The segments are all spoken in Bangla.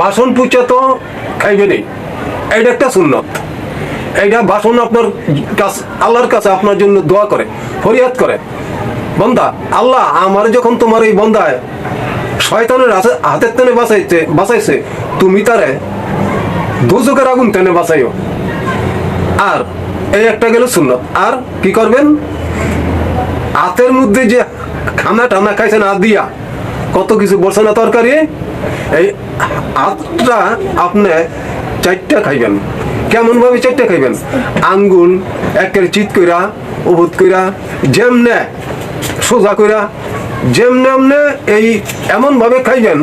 বাসন পুচা তো খাইবেনই, এইটা একটা সুন্নত। এইটা বাসন আপনার কাছে, আল্লাহর কাছে আপনার জন্য দোয়া করে, ফরিয়াদ করে, বন্দা আল্লাহ আমার যখন তোমার এই বন্দায় শয়তানের হাতের টেনে বাঁচাইছে, তুমি তারে দোজখের আগুন টেনে বাঁচাইও। আর এই একটা গেল সুন্নত। আর কি করবেন, হাতের মধ্যে যে খানা টানা খাইছেন হাত দিয়া, কত কিছু বলছে না তরকারি, এই হাতটা আপনি 4টা খাইবেন। কেমন ভাবে 4টা খাইবেন, আঙ্গুল একের চিত কইরা উবুত কইরা যেমনে সোজা কইরা যেমনে আমনে এই এমন ভাবে খাইবেন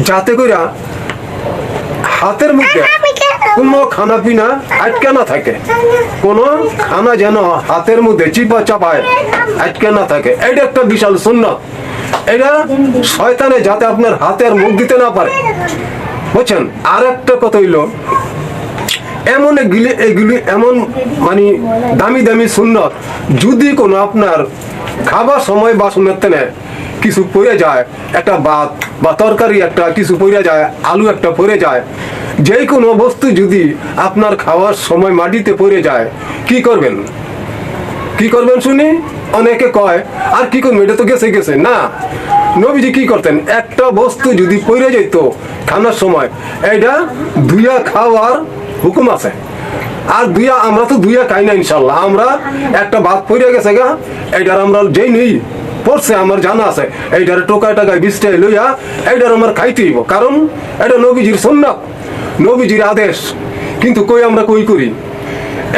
যাতে কইরা হাতের মধ্যে কোনো খানা পিনা আটকে না থাকে, কোনো খানা যেন হাতের মধ্যে চিপা চাপায় আটকে না থাকে। এটা একটা বিশাল সুন্নত। এটা শয়তানে যাতে আপনার হাতের মুখ দিতে না পারে, বুঝছেন। আর একটা কথা হইল, এমন এগুলি এমন মানে দামি দামি সুন্নত, যদি কোনো আপনার খাবার সময় বাসনের তেনে কিছু পড়ে যায়, একটা ভাত বা তরকারি একটা কিছু পড়ে যায়, আলু একটা পড়ে যায়, যে কোনো বস্তু যদি আপনার খাওয়ার সময় মাটিতে পড়ে যায়, কি করবেন? কি করবেন শুনি? অনেকে কয় আর কি করবেন, এটা তো গেছে গেছে না। নবীজি কি করতেন, একটা বস্তু যদি পড়ে যেত খানার সময়, এইটা ধুইয়া খাওয়ার হুকুম আছে। আর আমরা তো ধুইয়া খাই না ইনশাল্লাহ, আমরা একটা ভাত পড়ে গেছে গা, এইটার আমরা যেই নেই পড়ছে আমার জানা আছে, এইটার টোকায় টাকায় বিষ্টায় লইয়া এইটার আমার খাইতে হইব, কারণ এটা নবীজির সুন্নাত, নবীজির আদেশ। কিন্তু কই আমরা কই করি,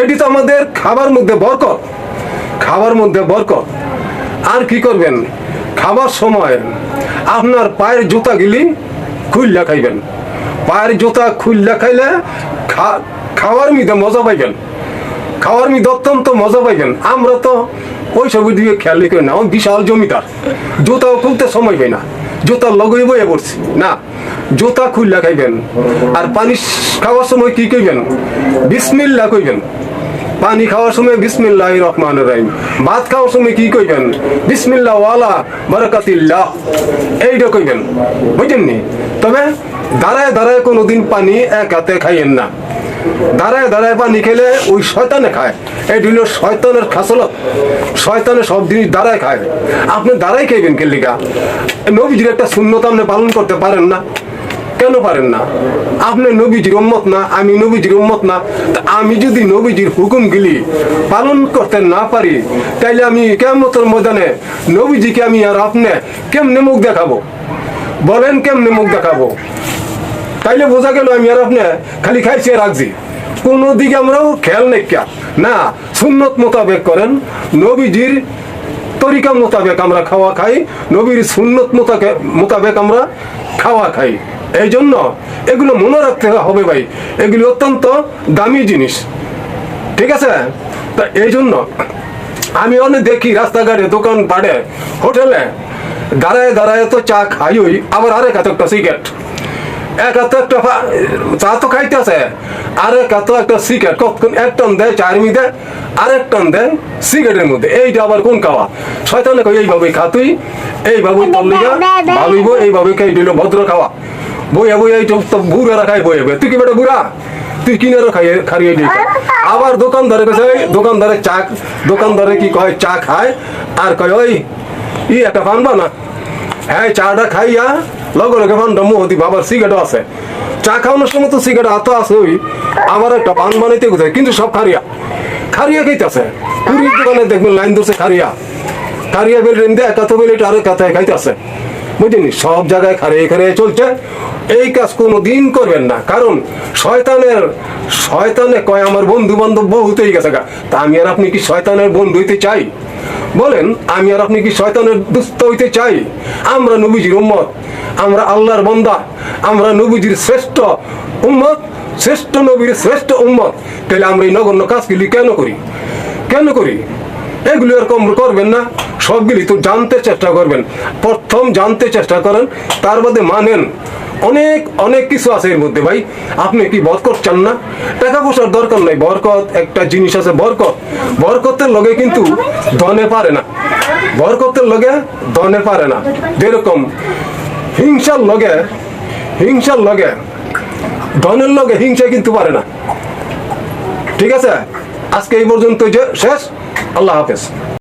এটি তো আমাদের খাবার মধ্যে বরকত, খাবার মধ্যে বরকত। আর কি করবেন, খাবার সময় আপনার পায়ের জুতা গিলি খুললা খাইবেন। পায়ের জুতা খুললা খাইলে খাওয়ার মধ্যে মজা পাইবেন, খাওয়ার মধ্যে অত্যন্ত মজা পাইবেন। আমরা তো ওই সব দিকে খেয়ালই করি না, বিশাল জমিদার, জুতাও খুলতে সময় পাই না, জুতা লগই বইয়ে পড়ছি না, জুতা খুললা খাইবেন। আর পানি খাওয়ার সময় কি কইবেন, বিসমিল্লাহ কইবেন। পানি খাওয়ার সময় বিসমিল্লাহির রহমানির রহিম। ভাত খাওয়ার সময় কি কইবেন, বিসমিল্লাহ ওয়ালা বারাকাতিল্লাহ, এইটা কইবেন, বুঝলেন নি। তবে দাঁড়ায় দাঁড়ায় কোনোদিন পানি এক হাতে খাইয়েন না। দাঁড়ায় দাঁড়ায় পানি খেলে ওই শয়তানে খায়, এই হল শয়তানের খাসলত। শয়তানে সব জিনিস দাঁড়ায় খায়, আপনি দাঁড়ায় খাইবেন কেলিকা। নবীজির একটা সুন্নত আপনি পালন করতে পারেন না, কেন পারেন না? আপনি নবীজির উম্মত না, আমি নবীজির উম্মত না। আমি যদি নবীজির হুকুম গিলি পালন করতে না পারি, তাইলে আমি কিয়ামতের ময়দানে নবীজিকে আমি আর আপনি কেমনে মুখ দেখাবো? বলেন কেমনে মুখ দেখাবো? তাইলে বোঝা গেল আমি আর আপনি খালি খাইছি রাখছি, কোনো দিকে আমরাও খেয়াল নেই না। সুন্নত মোতাবেক করেন, নবীজির তরিকা মোতাবেক আমরা খাওয়া খাই, নবীর সুন্নত মোতাবেক আমরা খাওয়া খাই। এই জন্য এগুলো মনে রাখতে হবে ভাই, এগুলি অত্যন্ত দামি জিনিস, ঠিক আছে? তা এই জন্য আমি অনেক দেখি রাস্তাঘাটে, দোকান পাড়ে, হোটেলে দাঁড়ায় দাঁড়ায় তো চা খাই, ওই আবার আরেক হাতে একটা সিগারেট, এক হাতে একটা চা তো খাইতেছে, আরেক হাতে একটা সিগারেট, কতক্ষণ এক টান দেয় চার মি দেয়, আরেক টান দেয় সিগারেটের মধ্যে। এইটা আবার কোন খাওয়া? শয়তানে কই এইভাবেই খা তুই, এইভাবেই তোর লিগা ভালোইব, এইভাবে খাই দিল ভদ্র খাওয়া। বইয়া বইয়া এই তো বুড়ারা খাই, বইয়া বইয়া তুই কি বেটা বুড়া, তুই কিনারও খাইয়ে দিই। আবার দোকানদারে কাছে, দোকানদারে কি কয়, চা খায় আর কয় ওই একটা পান বানা। হ্যাঁ, চাটা খাইয়া লগে লগে পানটা মুহ দি, বাবার সিগারেটও আছে। চা খাওয়ানোর সময় তো সিগারেট হাত আছে, ওই আবার একটা পান বানাইতে কোথায়, কিন্তু সব খারিয়া খাইতেছে। পুরীর দোকানে দেখবেন লাইন ধরছে খারিয়া বেল রেন দিয়ে একাতে বেলে এটা আরেক কাতায় খাইতেছে, বুঝলেন? সব জায়গায় খারিয়ে চলছে। এই কাজ কোনো দিন করবেন না, কারণ শয়তানে কয় আমার বন্ধু বান্ধব বহুত হয়ে গেছে গা। তা আমি আর আপনি কি শয়তানের বন্ধু হইতে চাই? বলেন, আমি আর আপনি কি শয়তানের দুস্থ হইতে চাই? আমরা নবীজির উম্মত, আমরা আল্লাহর বান্দা, আমরা নবীজির শ্রেষ্ঠ উম্মত, শ্রেষ্ঠ নবীর শ্রেষ্ঠ উম্মত। তাহলে আমরা এই নগণ্য কাজগুলি কেন করি? এগুলি এরকম করবেন না। সবগুলি তো জানতে চেষ্টা করবেন, প্রথম জানতে চেষ্টা করেন, তার বাদে মানেন। অনেক কিছু আছে এর মধ্যে ভাই। আপনি কি বরকত চান না? টাকা পয়সার দরকার নাই, বরকত একটা জিনিস আছে, বরকতের লগে কিন্তু ধনে পারে না, বরকতের লগে ধনে পারে না। যেরকম হিংসার লগে ধনের লগে হিংসা কিন্তু পারে না। ঠিক আছে, আজকে এই পর্যন্ত যে শেষ। আল্লাহ হাফেজ।